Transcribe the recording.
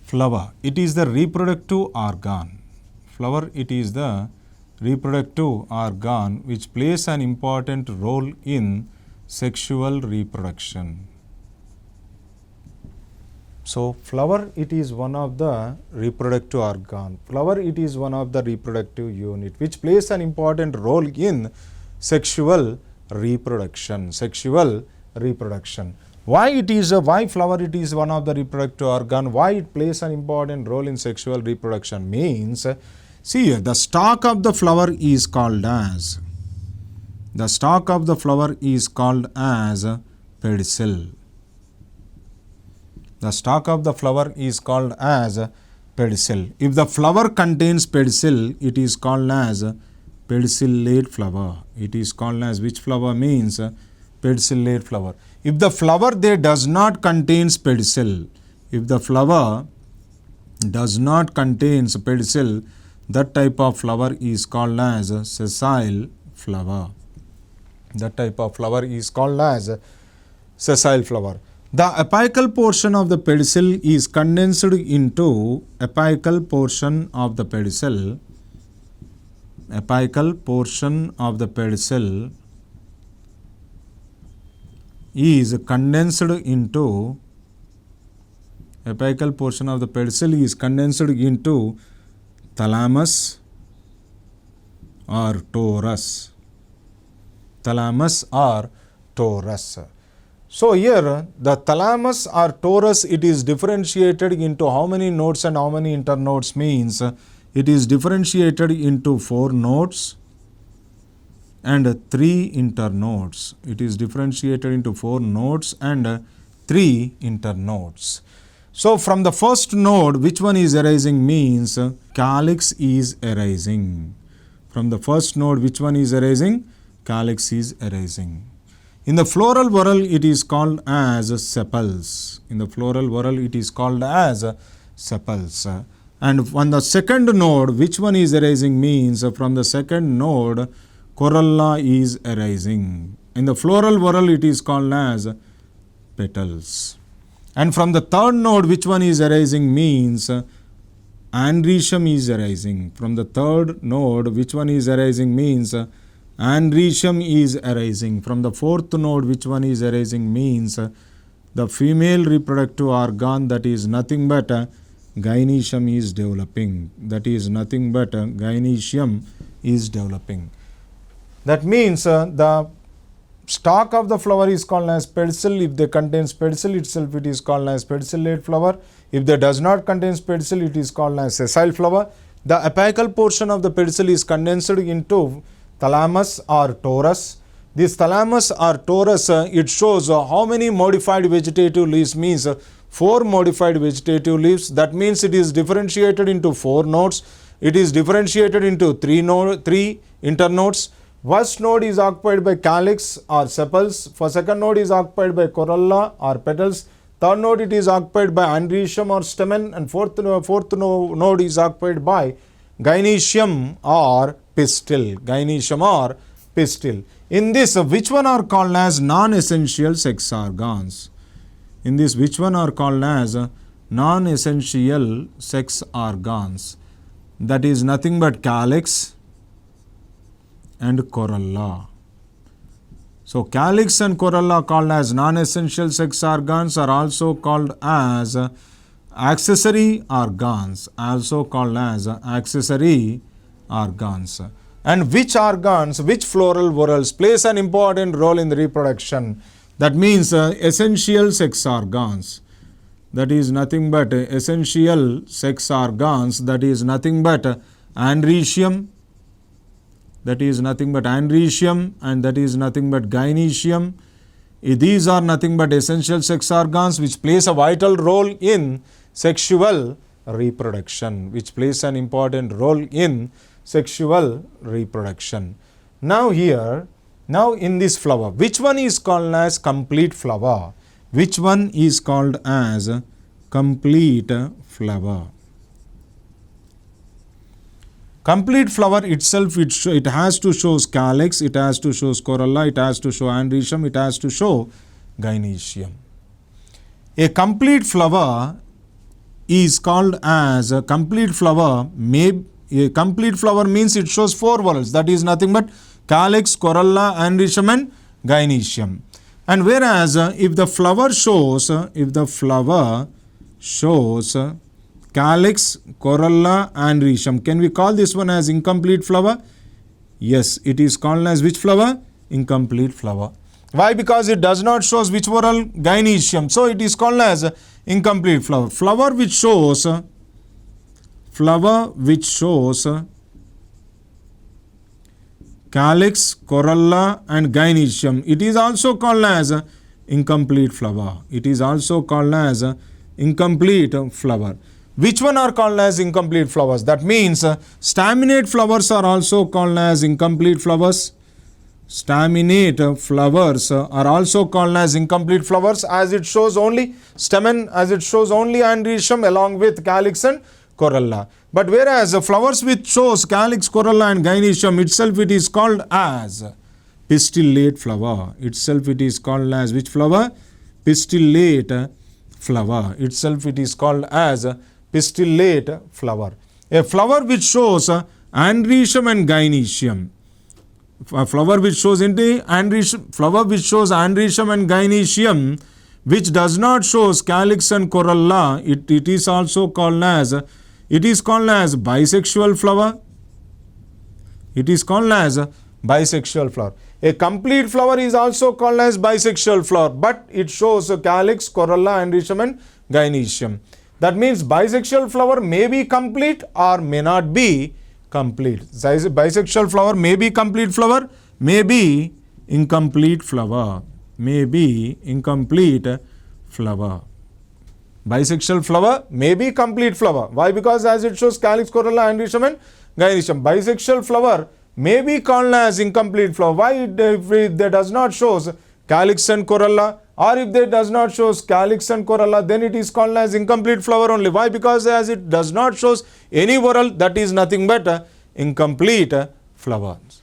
Flower, it is the reproductive organ. Flower, it is the reproductive organ which plays an important role in sexual reproduction. So, flower, it is one of the reproductive organ. Flower, it is one of the reproductive unit which plays an important role in sexual reproduction. Sexual reproduction. Why flower it is one of the reproductive organ? Why it plays an important role in sexual reproduction means, see here, the stalk of the flower is called as, the stalk of the flower is called as pedicel. The stalk of the flower is called as pedicel. If the flower contains pedicel, it is called as pedicellate flower. It is called as which flower means pedicellate flower. If the flower there does not contains pedicel, if the flower does not contains pedicel, that type of flower is called as sessile flower. That type of flower is called as sessile flower. The apical portion of the pedicel is condensed into apical portion of the pedicel. Apical portion of the pedicel is condensed into, apical portion of the pedicel is condensed into thalamus or torus. Thalamus or torus. So here the thalamus or torus, it is differentiated into how many nodes and how many internodes means it is differentiated into 4 nodes and 3 internodes. It is differentiated into 4 nodes and 3 internodes. So from the first node, which one is arising means calyx is arising. From the first node, which one is arising? Calyx is arising. In the floral whorl, it is called as sepals. In the floral whorl, it is called as sepals. And on the second node, which one is arising means from the second node, corolla is arising. In the floral whorl, it is called as petals. And from the third node, which one is arising means andrecium is arising. From the third node, which one is arising means andrecium is arising. From the fourth node, which one is arising means the female reproductive organ, that is nothing but gynoecium is developing. That is nothing but gynoecium is developing. That means the stalk of the flower is called as pedicel. If they contains pedicel itself, it is called as pedicellate flower. If they does not contains pedicel, it is called as sessile flower. The apical portion of the pedicel is condensed into thalamus or torus. This thalamus or torus, it shows how many modified vegetative leaves means 4 modified vegetative leaves. That means it is differentiated into 4 nodes. It is differentiated into 3 internodes. First node is occupied by calyx or sepals. For second node is occupied by corolla or petals. Third node it is occupied by andrecium or stamen, and fourth node is occupied by gynoecium or pistil. Gynoecium or pistil. In this, which one are called as non-essential sex organs? In this, which one are called as non-essential sex organs? That is nothing but calyx and corolla. So calyx and corolla called as non-essential sex organs are also called as accessory organs. Also called as accessory organs. And which organs, which floral whorls plays an important role in the reproduction? That means essential sex organs. That is nothing but essential sex organs. That is nothing but andrecium. That is nothing but andrecium, and that is nothing but gynoecium. These are nothing but essential sex organs which plays a vital role in sexual reproduction. Which plays an important role in sexual reproduction. Now here, now in this flower, which one is called as complete flower? Which one is called as complete flower? Complete flower itself, it has to show calyx, it has to show corolla, it has to show andrecium, it has to show gynoecium. A complete flower is called as a complete flower. A complete flower means it shows 4 whorls. That is nothing but calyx, corolla, androecium and gynoecium. And whereas if the flower shows calyx, corolla, androecium, can we call this one as incomplete flower? Yes, it is called as which flower? Incomplete flower. Why? Because it does not shows which whorl? Gynoecium. So it is called as incomplete flower. Flower which shows calyx, corolla and gynoecium, it is also called as incomplete flower. It is also called as incomplete flower. Which one are called as incomplete flowers? That means staminate flowers are also called as incomplete flowers. Staminate flowers are also called as incomplete flowers, as it shows only stamen, as it shows only androecium along with calyx and corolla. But whereas flowers which shows calyx, corolla and gynoecium itself, it is called as pistillate flower. Itself it is called as which flower? Pistillate flower. Itself it is called as pistillate flower. A flower which shows androecium and gynoecium. A flower which shows androecium and gynoecium, which does not shows calyx and corolla, it is also called as bisexual flower. It is called as bisexual flower. A complete flower is also called as bisexual flower, but it shows calyx, corolla, androecium and gynoecium. That means bisexual flower may be complete or may not be complete. Bisexual flower may be complete flower, may be incomplete flower. May be incomplete flower. Bisexual flower may be complete flower. Why? Because as it shows calyx, corolla, androecium and gynoecium. Bisexual flower may be called as incomplete flower. Why? If it does not shows calyx and corolla, or if it does not shows calyx and corolla, then it is called as incomplete flower only. Why? Because as it does not shows any whorl, that is nothing but incomplete flowers.